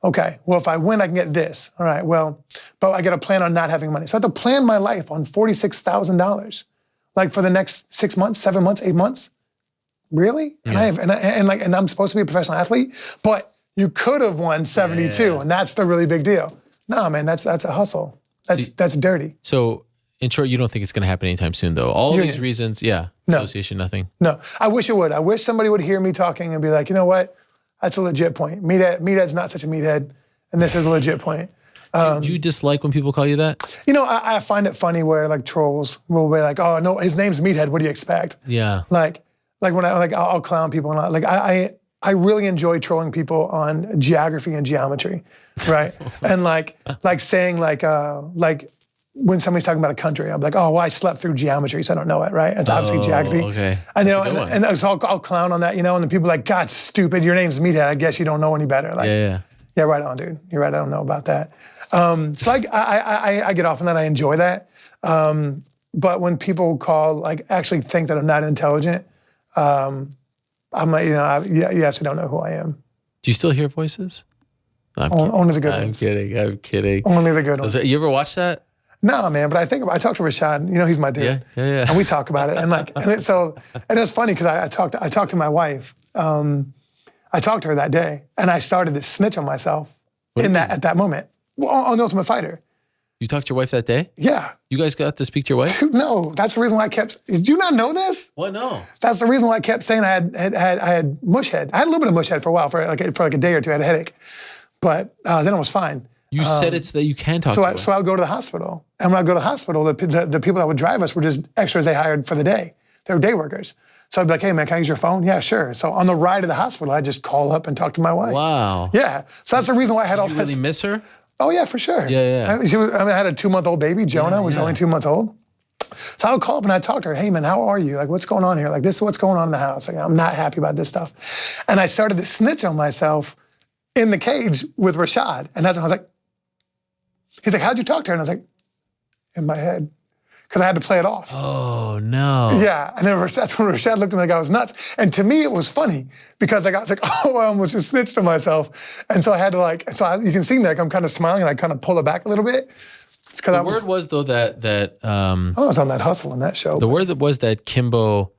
Okay, well, if I win, I can get this. All right, well, but I got to plan on not having money. So I have to plan my life on $46,000, like for the next 6 months, 7 months, 8 months. Really? Yeah. And I'm supposed to be a professional athlete, but you could have won 72, and that's the really big deal. No, man, that's a hustle. That's dirty. So, in short, you don't think it's going to happen anytime soon, though? All these reasons, association, nothing. No, I wish it would. I wish somebody would hear me talking and be like, you know what? That's a legit point. Meathead's not such a meathead, and this is a legit point. Do you dislike when people call you that? I find it funny where like trolls will be like, oh no, his name's Meathead. What do you expect? Yeah. Like when I'll clown people and I really enjoy trolling people on geography and geometry, right? And like saying like when somebody's talking about a country, I'm like, oh, well, I slept through geometry, so I don't know it, right? It's obviously geography. Okay. And and so I'll clown on that, and the people are like, God, stupid, your name's Meathead. I guess you don't know any better. Like, yeah, right on, dude. You're right. I don't know about that. So I get off on that. I enjoy that. But when people actually think that I'm not intelligent, I'm like, you actually don't know who I am. Do you still hear voices? Only the good ones. I'm kidding. Only the good ones. You ever watch that? No, man, but I talked to Rashad. He's my dude. Yeah. And we talk about it, and it was funny because I talked to my wife. I talked to her that day, and I started to snitch on myself at that moment on The Ultimate Fighter. You talked to your wife that day? Yeah. You guys got to speak to your wife? Dude, no, that's the reason why I kept. Did you not know this? What? No. That's the reason why I kept saying I had mush head. I had a little bit of mush head for a while, for like a day or two. I had a headache, but then I was fine. You said it so that you can talk to her. So I would go to the hospital. And when I go to the hospital, the people that would drive us were just extras they hired for the day. They were day workers. So I'd be like, hey, man, can I use your phone? Yeah, sure. So on the ride to the hospital, I'd just call up and talk to my wife. Wow. Yeah. So that's the reason why I had all this. this. You really miss her? Oh, yeah, for sure. Yeah. I had a 2-month-old baby. Jonah was only 2 months old. So I would call up and I'd talk to her. Hey, man, how are you? Like, what's going on here? Like, this is what's going on in the house. Like, I'm not happy about this stuff. And I started to snitch on myself in the cage with Rashad. And that's when I was like, he's like, how'd you talk to her? And I was like, in my head. Because I had to play it off. Oh, no. Yeah. And then that's when Rashad looked at me like I was nuts. And to me, it was funny because I was like, oh, I almost just snitched on myself. And so I had to you can see me, like I'm kind of smiling and I kind of pull it back a little bit. It's because the word was, though, that I was on that hustle in that show. The word that was that Kimbo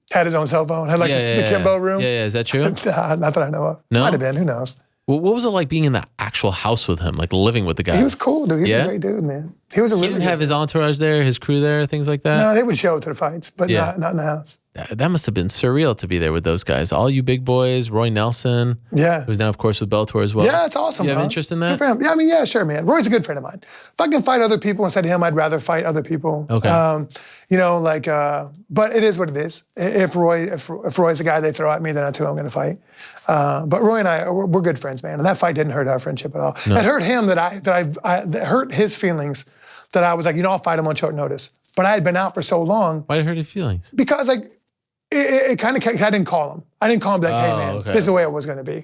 had his own cell phone, had the Kimbo room. Yeah. Is that true? Not that I know of. No? Might have been, who knows? Well, what was it like being in the actual house with him, like living with the guy? He was cool, dude. He was a great dude, man. He was a really He didn't have his entourage there, his crew there, things like that? No, they would show up to the fights, but not in the house. That must have been surreal to be there with those guys. All you big boys, Roy Nelson, who's now, of course, with Bellator as well. Yeah, it's awesome. You have interest in that? Good for him. Yeah, I mean, yeah, sure, man. Roy's a good friend of mine. If I can fight other people instead of him, I'd rather fight other people. Okay. But it is what it is. If Roy's the guy they throw at me, then that's who I'm going to fight. But Roy and I, we're good friends, man. And that fight didn't hurt our friendship at all. No. It hurt him that hurt his feelings that I was like, I'll fight him on short notice. But I had been out for so long. Why did it hurt his feelings? Because it kind of, I didn't call him. I didn't call him like, hey man, this is the way it was going to be.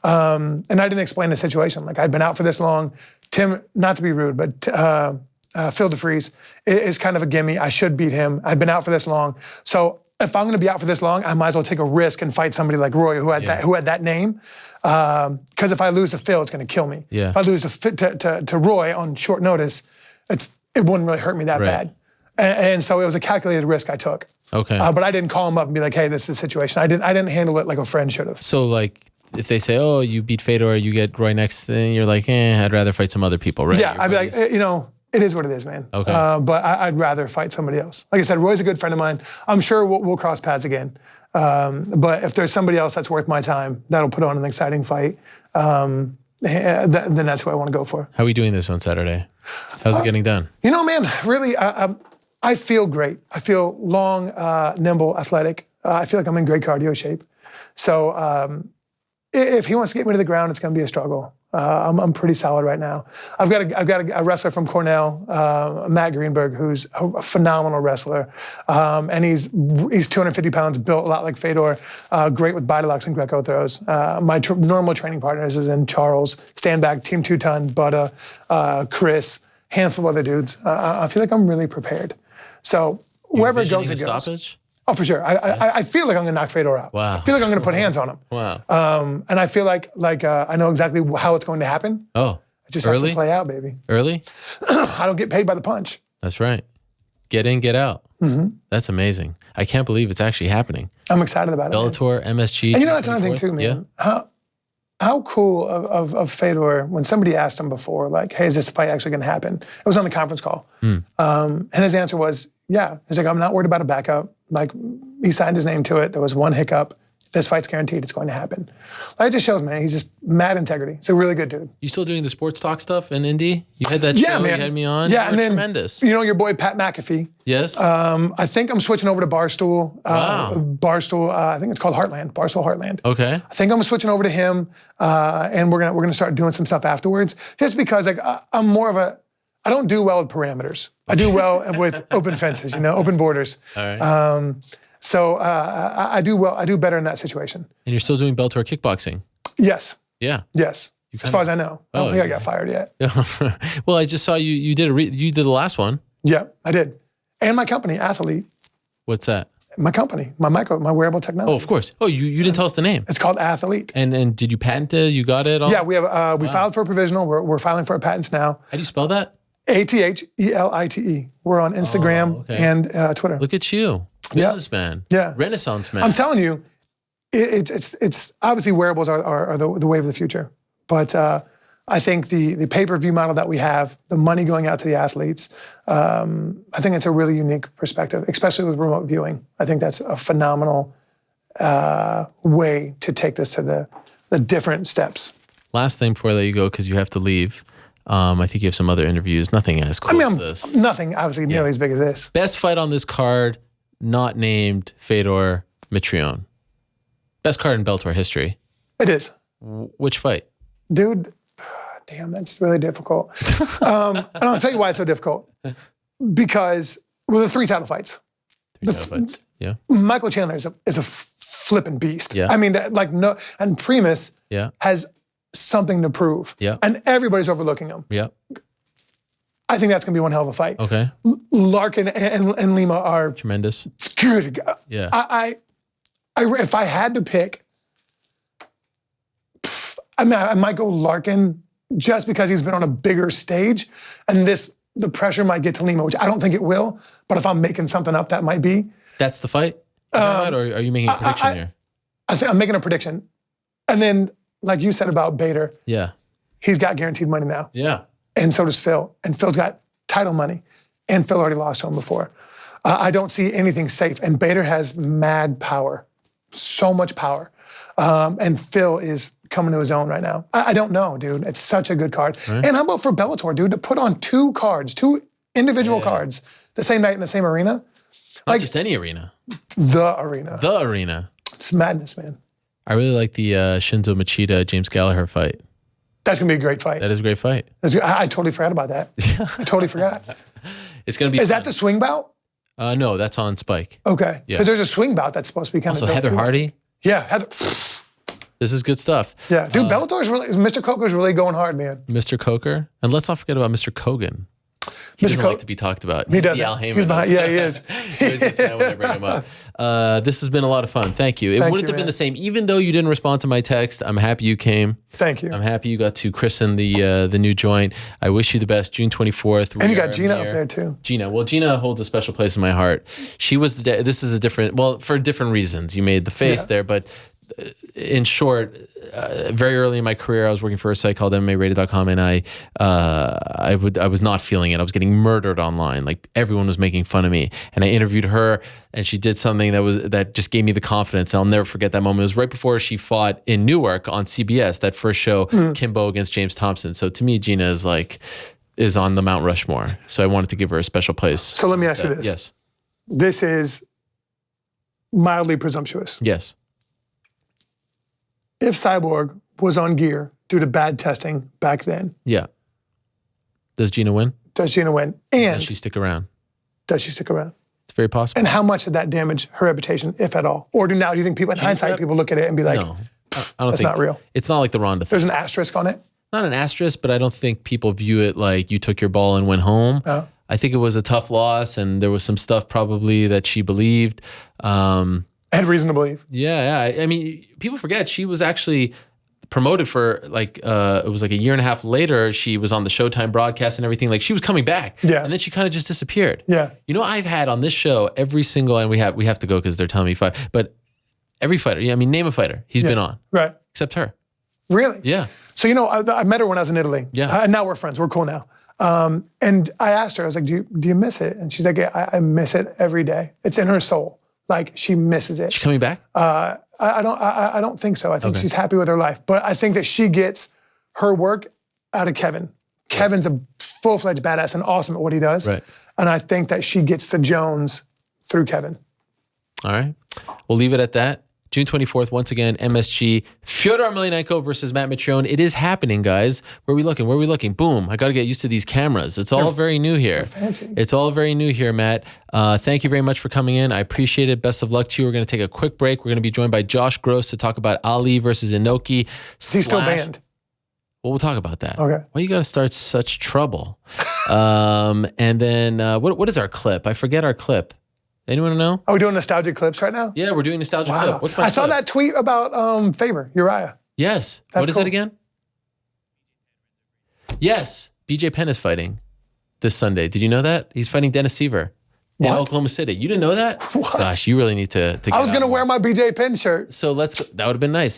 And I didn't explain the situation. Like I'd been out for this long. Tim, not to be rude, but Phil DeFries is kind of a gimme. I should beat him. I've been out for this long. So if I'm going to be out for this long, I might as well take a risk and fight somebody like Roy who had that name. Because if I lose to Phil, it's going to kill me. Yeah. If I lose to Roy on short notice, it wouldn't really hurt me that bad. And so it was a calculated risk I took. Okay. But I didn't call him up and be like, hey, this is the situation. I didn't handle it like a friend should have. So like, if they say, oh, you beat Fedor, you get Roy next thing, you're like, I'd rather fight some other people, right? Yeah, I'd be like, it is what it is, man. Okay. But I'd rather fight somebody else. Like I said, Roy's a good friend of mine. I'm sure we'll cross paths again. But if there's somebody else that's worth my time, that'll put on an exciting fight, then that's who I want to go for. How are we doing this on Saturday? How's it getting done? Man, really, I feel great. I feel long, nimble, athletic. I feel like I'm in great cardio shape. So if he wants to get me to the ground, it's going to be a struggle. I'm pretty solid right now. I've got a wrestler from Cornell, Matt Greenberg, who's a phenomenal wrestler, and he's 250 pounds, built a lot like Fedor, great with body locks and Greco throws. My normal training partners is in Charles, stand back, Team 2-ton, Butta, Chris, handful of other dudes. I feel like I'm really prepared. So wherever it goes, it goes. Stoppage? Oh, for sure. I feel like I'm going to knock Fedor out. Wow. I feel like I'm going to put hands on him. Wow. And I feel like I know exactly how it's going to happen. Oh, it just has to play out, baby. Early? I don't get paid by the punch. That's right. Get in, get out. Mm-hmm. That's amazing. I can't believe it's actually happening. I'm excited about Bellator, MSG. And that's another thing too, man. Yeah. How cool of Fedor, when somebody asked him before, like, hey, is this fight actually going to happen? It was on the conference call. And his answer was, yeah. He's like, I'm not worried about a backup. Like, he signed his name to it. There was one hiccup. This fight's guaranteed. It's going to happen. Like, it just shows, man, he's just mad integrity. He's a really good dude. You still doing the sports talk stuff in Indy? You had that show, man. You had me on? Yeah, and then, tremendous. Your boy Pat McAfee. Yes. I think I'm switching over to Barstool. Wow. Barstool, I think it's called Heartland, Barstool Heartland. Okay. I think I'm switching over to him, and we're gonna start doing some stuff afterwards. Just because I'm more of I don't do well with parameters. I do well with open fences, open borders. All right. So I do well. I do better in that situation. And you're still doing Bellator kickboxing? Yes. Yeah. Yes. As far as I know. I don't think I got fired yet. Well, I just saw you did you did the last one. Yeah, I did. And my company, Athlete. What's that? My company, my wearable technology. Oh, of course. Oh, you didn't tell us the name. It's called Athlete. And did you patent it? You got it all? Yeah, we filed for a provisional. We're filing for our patents now. How do you spell that? ATHELITE. We're on Instagram and Twitter. Look at you, businessman. Yeah, Renaissance man. I'm telling you, it's obviously wearables are the wave of the future. But I think the pay-per-view model that we have, the money going out to the athletes, I think it's a really unique perspective, especially with remote viewing. I think that's a phenomenal way to take this to the different steps. Last thing before I let you go, because you have to leave. I think you have some other interviews. Nothing as cool as this. Nothing, obviously, nearly as big as this. Best fight on this card, not named Fedor Mitrione. Best card in Bellator history. It is. Which fight? Dude, damn, that's really difficult. And I'll tell you why it's so difficult. Because, the 3 title fights. 3 title fights, yeah. Michael Chandler is a flipping beast. Yeah. I mean, and Primus has something to prove. Yeah. And everybody's overlooking him. Yeah. I think that's going to be one hell of a fight. Okay. Larkin and Lima are tremendous. Good. Yeah. I if I had to pick, I might go Larkin just because he's been on a bigger stage, and the pressure might get to Lima, which I don't think it will. But if I'm making something up, that might be. That's the fight? Or are you making a prediction here? I think I'm making a prediction. And then, like you said about Bader, he's got guaranteed money now. Yeah. And so does Phil. And Phil's got title money. And Phil already lost to him before. I don't see anything safe. And Bader has mad power. So much power. And Phil is coming to his own right now. I don't know, dude. It's such a good card. Right. And how about for Bellator, dude, to put on 2 cards, 2 individual cards the same night in the same arena? Not just any arena. The arena. The arena. It's madness, man. I really like the Shinzo Machida, James Gallagher fight. That's going to be a great fight. That is a great fight. I totally forgot about that. I totally forgot. It's going to be Is that the swing bout? No, that's on Spike. Okay. Because there's a swing bout that's supposed to be kind of Also, Heather Hardy. Yeah, Heather. This is good stuff. Yeah, dude, Mr. Coker's really going hard, man. Mr. Coker. And let's not forget about Mr. Kogan. He doesn't like to be talked about. He doesn't. Al Heyman. He's behind, he is. He always gets mad when I bring him up. This has been a lot of fun. Thank you. It wouldn't have been the same. Even though you didn't respond to my text, I'm happy you came. Thank you. I'm happy you got to christen the new joint. I wish you the best. June 24th. And you got Gina up there too. Gina. Well, Gina holds a special place in my heart. She was this is a different, well, for different reasons. You made the face there, but in short, very early in my career, I was working for a site called MMArated.com, and I was not feeling it. I was getting murdered online. Like, everyone was making fun of me. And I interviewed her, and she did something that just gave me the confidence. I'll never forget that moment. It was right before she fought in Newark on CBS, that first show, Kimbo against James Thompson. So to me, Gina is on the Mount Rushmore. So I wanted to give her a special place. So let me ask you this. Yes. This is mildly presumptuous. Yes. If Cyborg was on gear due to bad testing back then. Yeah. Does Gina win? Does Gina win? And does she stick around? Does she stick around? It's very possible. And how much did that damage her reputation, if at all? Or do you think people, in hindsight, people look at it and be like, no, I don't that's think, not real? It's not like the Ronda thing. There's an asterisk on it? Not an asterisk, but I don't think people view it like you took your ball and went home. Oh. I think it was a tough loss, and there was some stuff probably that she believed. Had reason to believe. Yeah. I mean, people forget she was actually promoted for it was like a year and a half later. She was on the Showtime broadcast and everything. Like, she was coming back. Yeah. And then she kind of just disappeared. Yeah. You know, I've had on this show every single, and we have to go because they're telling me fight, but every fighter, name a fighter he's been on. Right. Except her. Really? Yeah. So, I met her when I was in Italy. Yeah. And now we're friends. We're cool now. And I asked her, I was like, do you miss it? And she's like, yeah, I miss it every day. It's in her soul. Like, she misses it. She coming back? I don't think so. I think she's happy with her life. But I think that she gets her work out of Kevin. Kevin's a full-fledged badass and awesome at what he does. Right. And I think that she gets the Jones through Kevin. All right. We'll leave it at that. June 24th, once again, MSG, Fedor Emelianenko versus Matt Mitrione. It is happening, guys. Where are we looking? Where are we looking? Boom. I got to get used to these cameras. It's all very new here. Fancy. It's all very new here, Matt. Thank you very much for coming in. I appreciate it. Best of luck to you. We're going to take a quick break. We're going to be joined by Josh Gross to talk about Ali versus Inoki. He's still banned. Well, we'll talk about that. Okay. Why you got to start such trouble? And then what is our clip? I forget our clip. Anyone know? Are we doing nostalgic clips right now? Yeah, we're doing nostalgia Wow. clip. What's my I saw clip? that tweet about Faber, Uriah. Yes. That's What is cool. it again? Yes. BJ Penn is fighting this Sunday. Did you know that? He's fighting Dennis Seaver in What? Oklahoma City. You didn't know that? What? Gosh, you really need to get I was going to on wear my BJ Penn shirt. So let's go. That would have been nice.